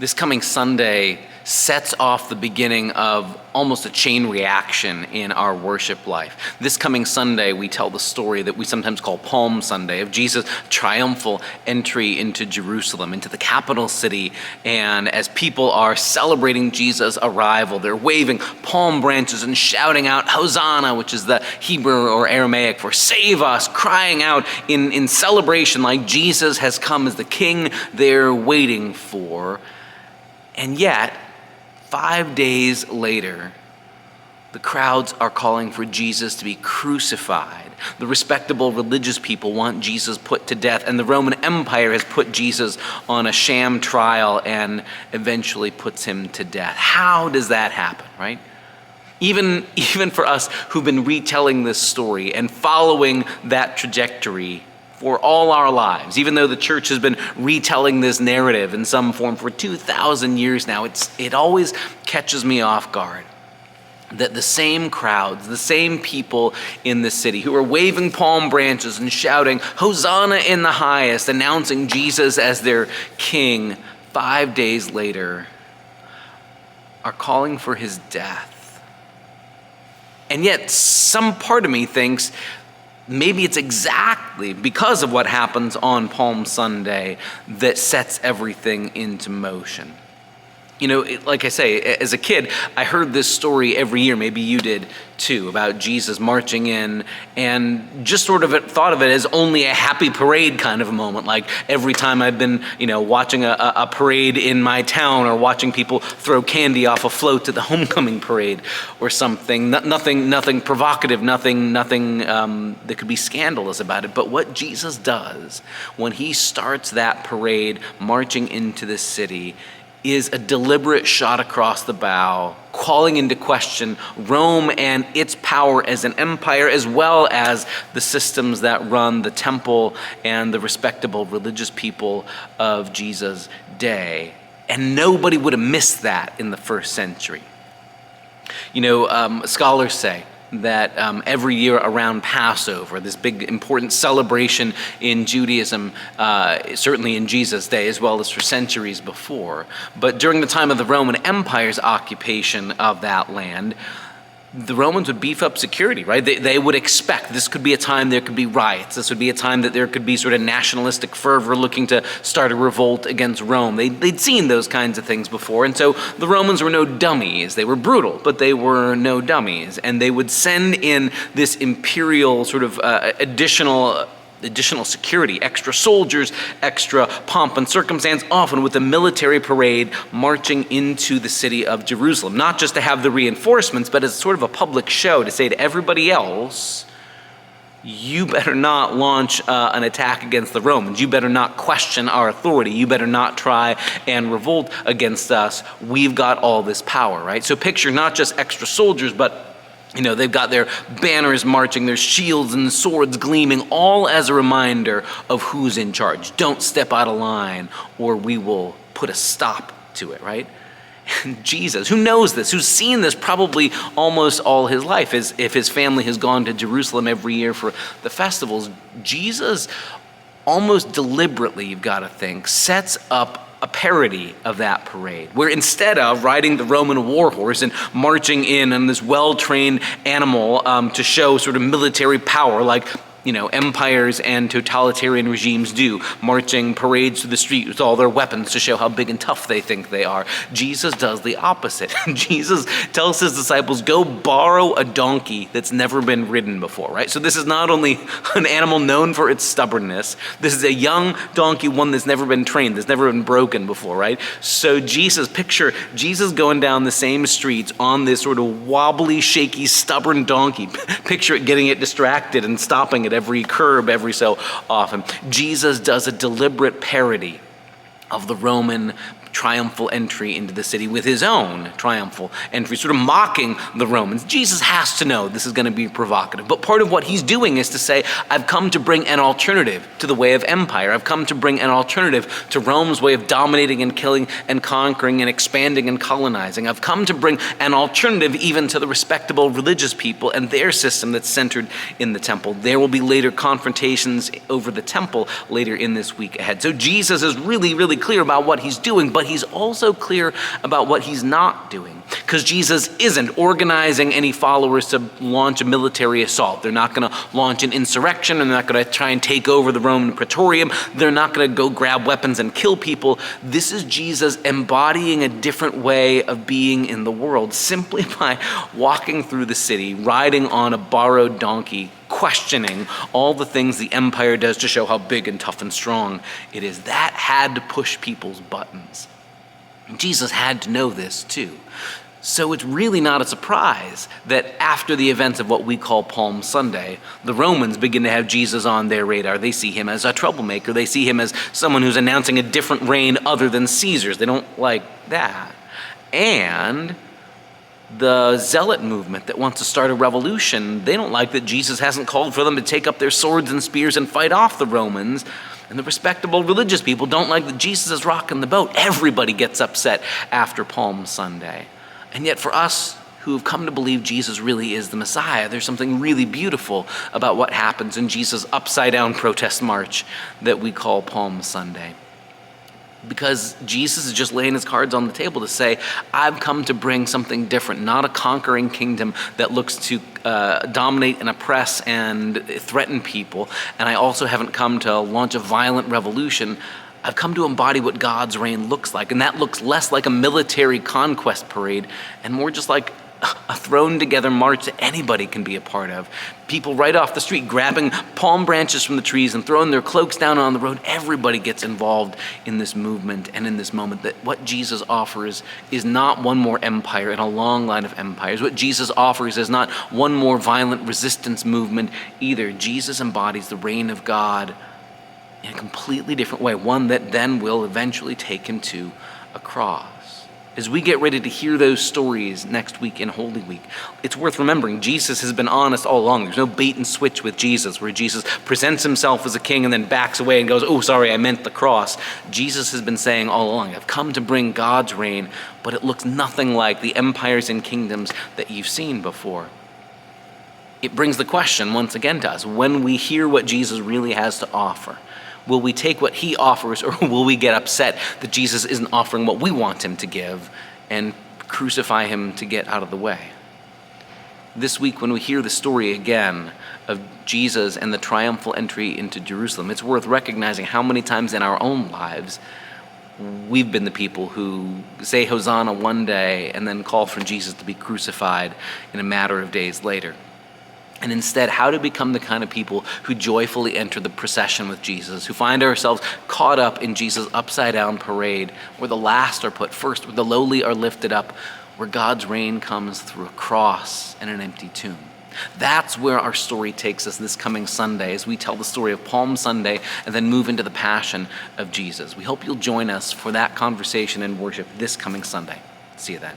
This coming Sunday sets off the beginning of almost a chain reaction in our worship life. This coming Sunday, we tell the story that we sometimes call Palm Sunday of Jesus' triumphal entry into Jerusalem, into the capital city. And as people are celebrating Jesus' arrival, they're waving palm branches and shouting out, Hosanna, which is the Hebrew or Aramaic for save us, crying out in celebration like Jesus has come as the king they're waiting for. And yet, 5 days later, the crowds are calling for Jesus to be crucified. The respectable religious people want Jesus put to death, and the Roman Empire has put Jesus on a sham trial and eventually puts him to death. How does that happen, right? Even for us who've been retelling this story and following that trajectory for all our lives, even though the church has been retelling this narrative in some form for 2,000 years now, it always catches me off guard that the same crowds, the same people in the city who are waving palm branches and shouting, Hosanna in the highest, announcing Jesus as their king, 5 days later are calling for his death. And yet some part of me thinks, maybe it's exactly because of what happens on Palm Sunday that sets everything into motion. You know, like I say, as a kid, I heard this story every year, maybe you did too, about Jesus marching in and just sort of thought of it as only a happy parade kind of a moment. Like every time I've been, watching a parade in my town or watching people throw candy off a float at the homecoming parade or something. Nothing provocative, nothing that could be scandalous about it. But what Jesus does when he starts that parade marching into the city is a deliberate shot across the bow, calling into question Rome and its power as an empire, as well as the systems that run the temple and the respectable religious people of Jesus' day. And nobody would have missed that in the first century. Scholars say that every year around Passover, this big important celebration in Judaism, certainly in Jesus' day as well as for centuries before, but during the time of the Roman Empire's occupation of that land, the Romans would beef up security, right? They would expect this could be a time there could be riots. This would be a time that there could be sort of nationalistic fervor looking to start a revolt against Rome. They'd seen those kinds of things before. And so the Romans were no dummies. They were brutal, but they were no dummies. And they would send in this imperial sort of additional security, extra soldiers, extra pomp and circumstance, often with a military parade marching into the city of Jerusalem. Not just to have the reinforcements, but as sort of a public show to say to everybody else, you better not launch an attack against the Romans. You better not question our authority. You better not try and revolt against us. We've got all this power, right? So picture not just extra soldiers, but they've got their banners marching, their shields and swords gleaming, all as a reminder of who's in charge. Don't step out of line or we will put a stop to it, right? And Jesus, who knows this, who's seen this probably almost all his life, if his family has gone to Jerusalem every year for the festivals, Jesus almost deliberately, you've got to think, sets up a parody of that parade, where instead of riding the Roman war horse and marching in on this well-trained animal to show sort of military power like empires and totalitarian regimes do, marching parades through the street with all their weapons to show how big and tough they think they are. Jesus does the opposite. Jesus tells his disciples, go borrow a donkey that's never been ridden before, right? So this is not only an animal known for its stubbornness, this is a young donkey, one that's never been trained, that's never been broken before, right? So picture Jesus going down the same streets on this sort of wobbly, shaky, stubborn donkey. Picture it getting it distracted and stopping at every curb every so often. Jesus does a deliberate parody of the Roman triumphal entry into the city with his own triumphal entry, sort of mocking the Romans. Jesus has to know this is going to be provocative, but part of what he's doing is to say, I've come to bring an alternative to the way of empire. I've come to bring an alternative to Rome's way of dominating and killing and conquering and expanding and colonizing. I've come to bring an alternative even to the respectable religious people and their system that's centered in the temple. There will be later confrontations over the temple later in this week ahead. So Jesus is really, really clear about what he's doing, but he's also clear about what he's not doing. Because Jesus isn't organizing any followers to launch a military assault. They're not going to launch an insurrection. They're not going to try and take over the Roman Praetorium. They're not going to go grab weapons and kill people. This is Jesus embodying a different way of being in the world simply by walking through the city, riding on a borrowed donkey, questioning all the things the empire does to show how big and tough and strong it is. That had to push people's buttons. Jesus had to know this too. So it's really not a surprise that after the events of what we call Palm Sunday, the Romans begin to have Jesus on their radar. They see him as a troublemaker. They see him as someone who's announcing a different reign other than Caesar's. They don't like that. And the Zealot movement that wants to start a revolution, they don't like that Jesus hasn't called for them to take up their swords and spears and fight off the Romans. And the respectable religious people don't like that Jesus is rocking the boat. Everybody gets upset after Palm Sunday. And yet for us who have come to believe Jesus really is the Messiah, there's something really beautiful about what happens in Jesus' upside-down protest march that we call Palm Sunday. Because Jesus is just laying his cards on the table to say, I've come to bring something different, not a conquering kingdom that looks to dominate and oppress and threaten people. And I also haven't come to launch a violent revolution. I've come to embody what God's reign looks like. And that looks less like a military conquest parade and more just like a thrown together march that anybody can be a part of. People right off the street grabbing palm branches from the trees and throwing their cloaks down on the road. Everybody gets involved in this movement and in this moment. That what Jesus offers is not one more empire in a long line of empires. What Jesus offers is not one more violent resistance movement either. Jesus embodies the reign of God in a completely different way, one that then will eventually take him to a cross. As we get ready to hear those stories next week in Holy Week, it's worth remembering Jesus has been honest all along. There's no bait and switch with Jesus, where Jesus presents himself as a king and then backs away and goes, oh, sorry, I meant the cross. Jesus has been saying all along, I've come to bring God's reign, but it looks nothing like the empires and kingdoms that you've seen before. It brings the question once again to us, when we hear what Jesus really has to offer, will we take what he offers, or will we get upset that Jesus isn't offering what we want him to give and crucify him to get out of the way? This week, when we hear the story again of Jesus and the triumphal entry into Jerusalem, it's worth recognizing how many times in our own lives we've been the people who say Hosanna one day and then call for Jesus to be crucified in a matter of days later. And instead, how to become the kind of people who joyfully enter the procession with Jesus, who find ourselves caught up in Jesus' upside-down parade, where the last are put first, where the lowly are lifted up, where God's reign comes through a cross and an empty tomb. That's where our story takes us this coming Sunday as we tell the story of Palm Sunday and then move into the Passion of Jesus. We hope you'll join us for that conversation and worship this coming Sunday. See you then.